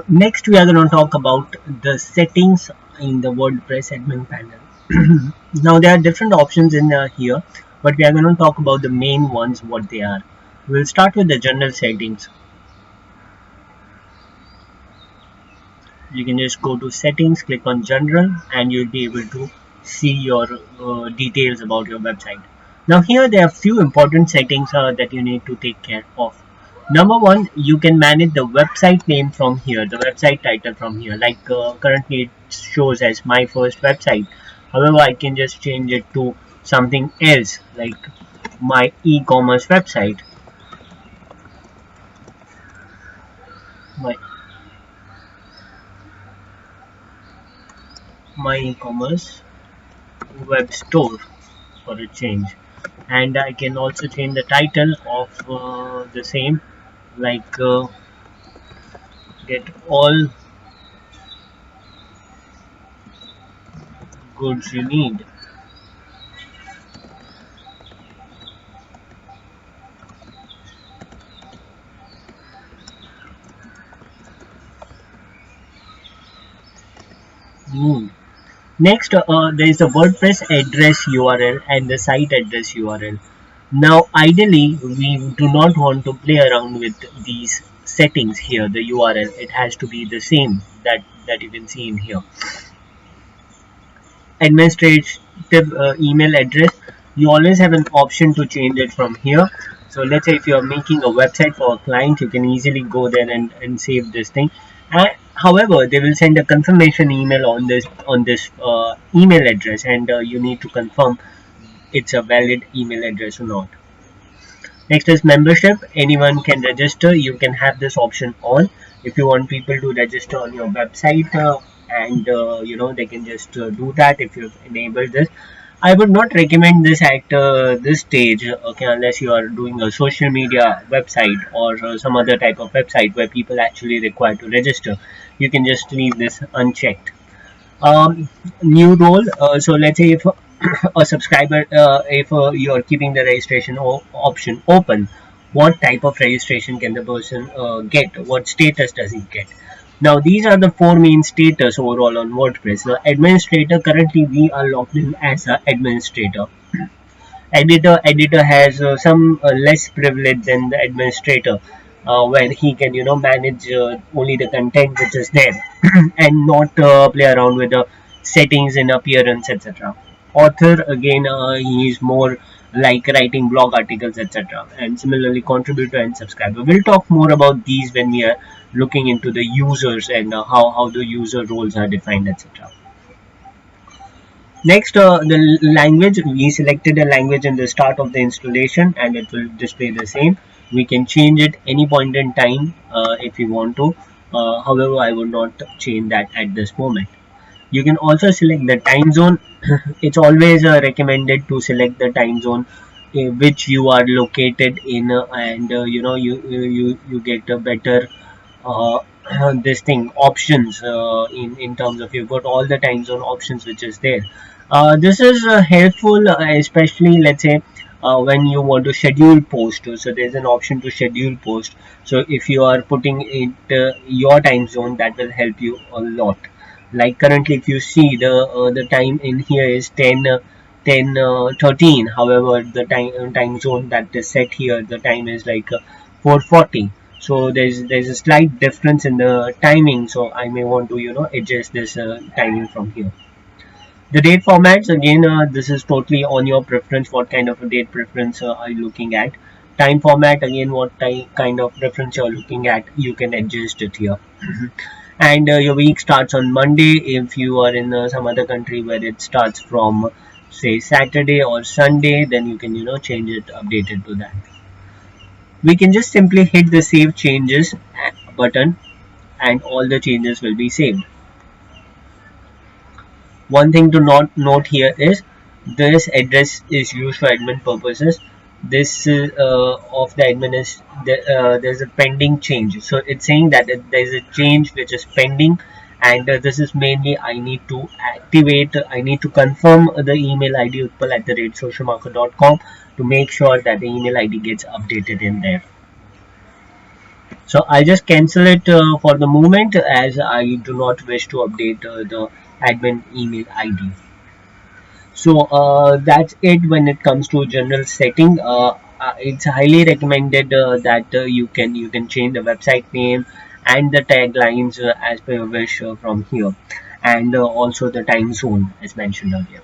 Next, we are going to talk about the settings in the WordPress admin panel. Now, there are different options in here, but we are going to talk about the main ones, what they are. We'll start with the general settings. You can just go to settings, click on general, and you'll be able to see your details about your website. Now, here there are few important settings that you need to take care of. Number one, you can manage the website name from here, the website title from here. Like currently it shows as my first website. However, I can just change it to something else, like my e-commerce website, my my e-commerce web store for a change. And I can also change the title of the same, like get all goods you need. Hmm. Next, there is the WordPress address URL and the site address URL. Now, ideally, we do not want to play around with these settings here. The URL, it has to be the same that you can see in here. Administrative email address, you always have an option to change it from here. So let's say if you are making a website for a client, you can easily go there and save this thing. However, they will send a confirmation email on this email address, and you need to confirm it's a valid email address or not. Next is membership. Anyone can register. You can have this option on if you want people to register on your website, and they can just do that if you've enabled this. I would not recommend this at this stage, okay, unless you are doing a social media website or some other type of website where people actually require to register. You can just leave this unchecked. New role. So let's say if a subscriber, if you're keeping the registration option open, what type of registration can the person get? What status does he get? Now these are the four main status overall on WordPress. The administrator, currently we are logged in as an administrator. Editor has some less privilege than the administrator, where he can manage only the content which is there and not play around with the settings and appearance, etc. Author, again, he is more like writing blog articles, etc. And similarly contributor and subscriber. We'll talk more about these when we are looking into the users and how the user roles are defined, etc. Next, the language, we selected a language in the start of the installation and it will display the same. We can change it any point in time if you want to. However, I would not change that at this moment. You can also select the time zone. It's always recommended to select the time zone which you are located in, and you get a better uh, this thing options in terms of you've got all the time zone options which is there. This is helpful, especially let's say when you want to schedule post. So there's an option to schedule post. So if you are putting it your time zone, that will help you a lot. Like currently, if you see the time in here is 13. However, the time zone that is set here, the time is like 4:40. So there's a slight difference in the timing. So I may want to adjust this timing from here. The date formats, again, this is totally on your preference. What kind of a date preference are you looking at? Time format, again, what kind of preference you're looking at, you can adjust it here. And your week starts on Monday. If you are in some other country where it starts from say Saturday or Sunday, then you can change it, update it to that. We can just simply hit the save changes button and all the changes will be saved. One thing to note here is this address is used for admin purposes. This of the admin is there's a pending change. So it's saying that there's a change which is pending, and this is mainly I need to activate. I need to confirm the email ID utpal@socialmarket.com to make sure that the email ID gets updated in there. So I just cancel it for the moment, as I do not wish to update the admin email ID. So that's it when it comes to general setting. It's highly recommended that you can change the website name and the taglines as per your wish from here, and also the time zone as mentioned earlier.